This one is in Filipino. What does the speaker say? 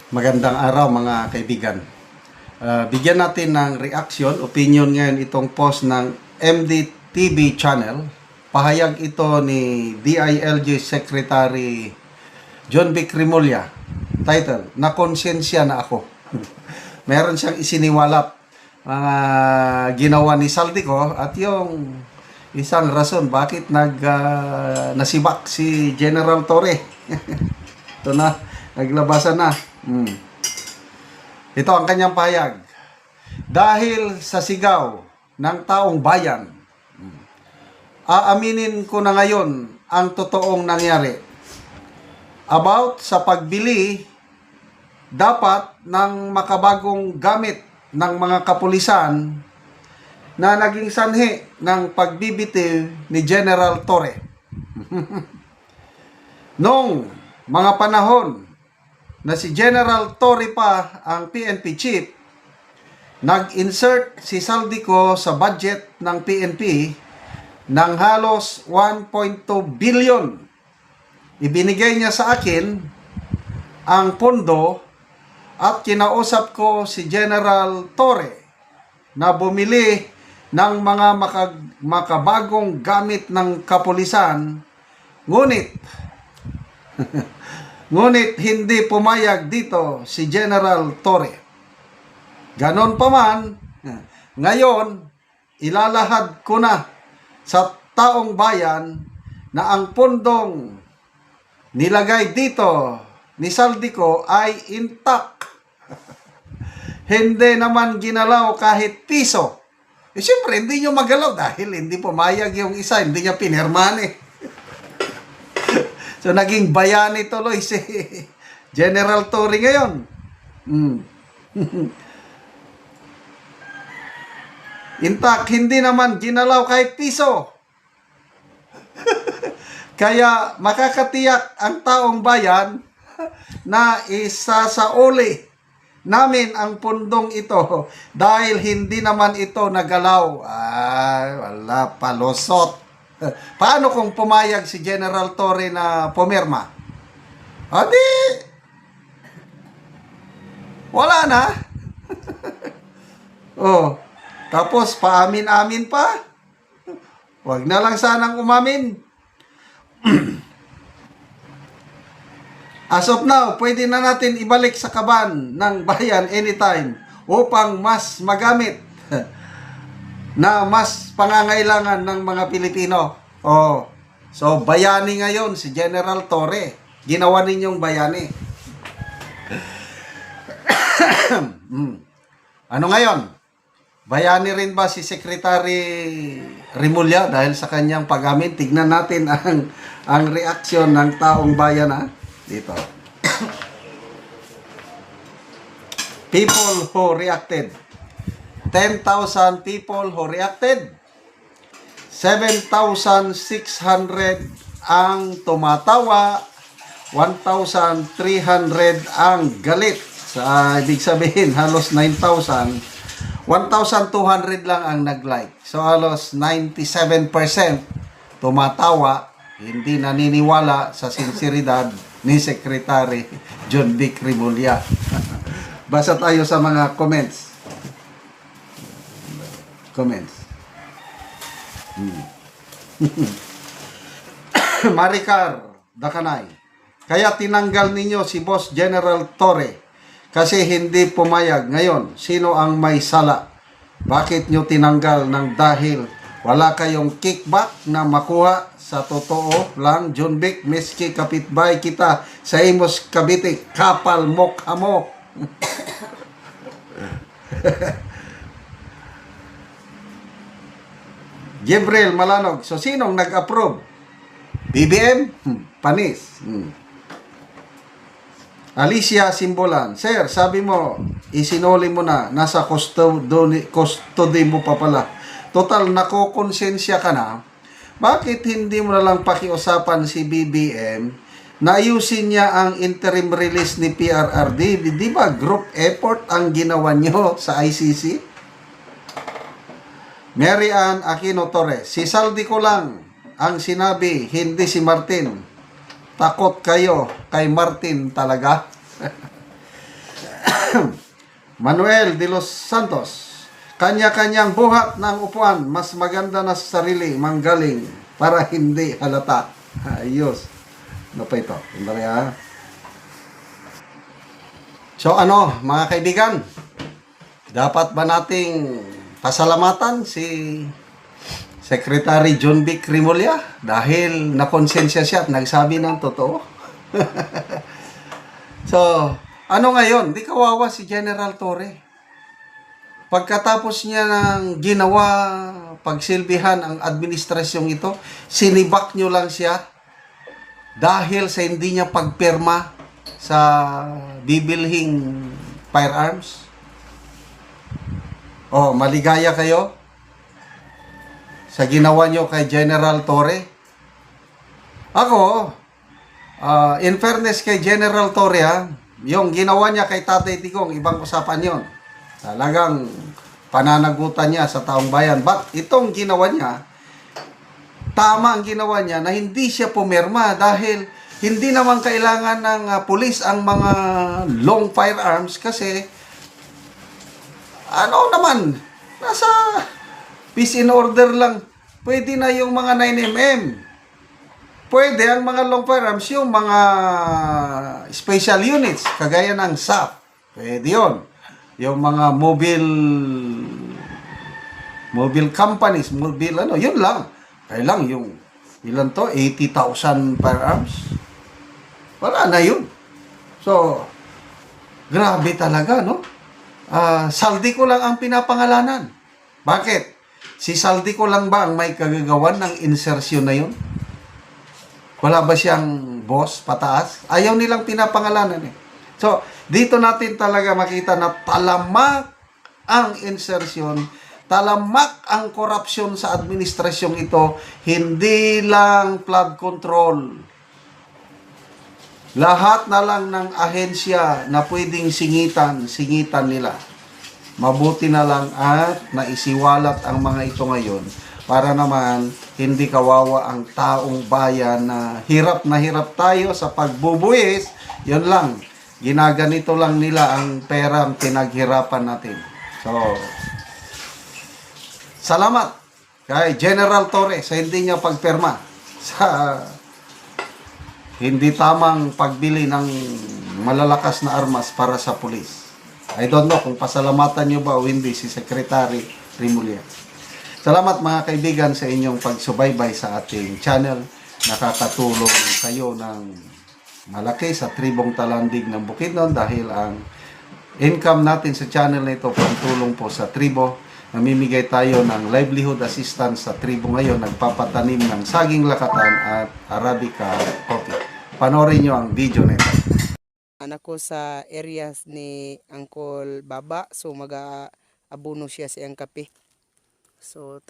Magandang araw mga kaibigan. Bigyan natin ng reaction, opinion ngayon itong post ng MDTV channel. Pahayag ito ni DILG Secretary John Vic Remulla. Title, Nakonsensya na ako. Meron siyang isiniwalat mga ginawa ni Saldico at yung isang rason bakit nasibak si General Torre. Ito na, naglabasan na. Ito ang kanyang pahayag. Dahil sa sigaw ng taong bayan, aaminin ko na ngayon ang totoong nangyari. About sa pagbili dapat ng makabagong gamit ng mga kapulisan na naging sanhi ng pagbibitiw ni General Torre. Noong mga panahon na si General Torre pa ang PNP chief, nag-insert si Saldico sa budget ng PNP ng halos 1.2 billion. Ibinigay niya sa akin ang pondo at kinausap ko si General Torre na bumili ng mga makabagong gamit ng kapulisan, ngunit hindi pumayag dito si General Torre. Ganon pa man, ngayon ilalahad ko na sa taong bayan na ang pundong nilagay dito ni Saldico ay intact. Hindi naman ginalaw kahit piso. Siyempre, hindi nyo magalaw dahil hindi pumayag yung isa, hindi niya pinirmahan eh. So, naging bayani tuloy si General Torre ngayon. Intact, hindi naman ginalaw kahit piso. Kaya makakatiyak ang taong bayan na isasauli namin ang pundong ito dahil hindi naman ito nagalaw. Ay, wala, palusot. Paano kung pumayag si General Torre na pumirma? Adi, wala na. Oh, tapos paamin-amin pa. Huwag na lang sanang umamin. As of now, pwede na natin ibalik sa kaban ng bayan anytime upang mas magamit na mas pangangailangan ng mga Pilipino. Oh, so bayani ngayon si General Torre. Ginawa ninyong bayani. Ano ngayon? Bayani rin ba si Secretary Remulla dahil sa kanyang pag-amin? Tignan natin ang reaksyon ng taong bayan dito. People who reacted. 10,000 people who reacted. 7,600 ang tumatawa. 1,300 ang galit. Ibig sabihin, halos 9,000. 1,200 lang ang nag-like. So, halos 97% tumatawa, hindi naniniwala sa sinseridad ni Secretary John Vic Remulla. Basa tayo sa mga comments. Maricar Dakanay. Kaya tinanggal ninyo si Boss General Torre kasi hindi pumayag. Ngayon, sino ang may sala? Bakit nyo tinanggal ng dahil wala kayong kickback na makuha? Sa totoo lang, John Vic, miski kapitbahay kita sa Imos, Cavite, kapal mokha mo. Gabriel Malanog. So, sinong nag-approve? BBM? Panis. Alicia Simbolan. Sir, sabi mo, isinuli mo na, nasa custody mo pa pala. Total, nakokonsensya ka na. Bakit hindi mo na lang pakiusapan si BBM na ayusin niya ang interim release ni PRRD? Di ba group effort ang ginawa niyo sa ICC? Mary Ann Aquino Torres. Si Saldico lang ang sinabi, hindi si Martin. Takot kayo kay Martin talaga. Manuel de los Santos. Kanya-kanyang buhat ng upuan, mas maganda na sa sarili, manggaling, para hindi halata. Ayos. Ano pa ito? Sandali ha. So ano, mga kaibigan, dapat ba nating pasalamatan si Secretary John B. Crimolia dahil nakonsensya siya at nagsabi ng totoo? So, ano ngayon? Di kawawa si General Torre. Pagkatapos niya ng ginawa, pagsilbihan ang administrasyong ito, sinibak nyo lang siya dahil sa hindi niya pagpirma sa bibilhing firearms. Oh, maligaya kayo sa ginawa nyo kay General Torre. Ako, in fairness kay General Torre, yung ginawa niya kay Tatay Tigong, ibang usapan yon. Talagang pananagutan niya sa taong bayan. But itong ginawa niya, tama ang ginawa niya na hindi siya pumirma dahil hindi naman kailangan ng pulis ang mga long firearms kasi ano naman, nasa peace and order lang. Pwede na yung mga 9mm. Pwede ang mga long firearms, yung mga special units, kagaya ng SAP. Pwede yun. Yung mga mobile companies, yun lang. Kaya lang yung, ilan to? 80,000 firearms? Wala na yun. So, grabe talaga, no? Saldi ko lang ang pinapangalanan. Bakit? Si Saldi ko lang ba ang may kagagawan ng insertion na yun? Wala ba siyang boss, pataas? Ayaw nilang pinapangalanan eh. So, dito natin talaga makita na talamak ang insertion, talamak ang korupsyon sa administrasyong ito, hindi lang flood control. Lahat na lang ng ahensya na pwedeng singitan nila. Mabuti na lang at naisiwalat ang mga ito ngayon para naman hindi kawawa ang taong bayan na hirap tayo sa pagbubuwis. Yun lang. Ginaganito lang nila ang perang pinaghirapan natin. So, salamat kay General Torre sa hindi niya pagperma sa hindi tamang pagbili ng malalakas na armas para sa pulis. I don't know kung pasalamatan niyo ba o hindi si Secretary Rimulya. Salamat mga kaibigan sa inyong pagsubaybay sa ating channel. Nakakatulong kayo ng malaki sa tribong Talandig ng Bukidnon dahil ang income natin sa channel na ito pantulong po sa tribo. Namimigay tayo ng livelihood assistance sa tribo ngayon, nagpapatanim ng saging lakatan at Arabica coffee. Panorin nyo ang video nito. Anak ko sa areas ni Uncle Baba, so mag-aabuno siya sa iyang kape. So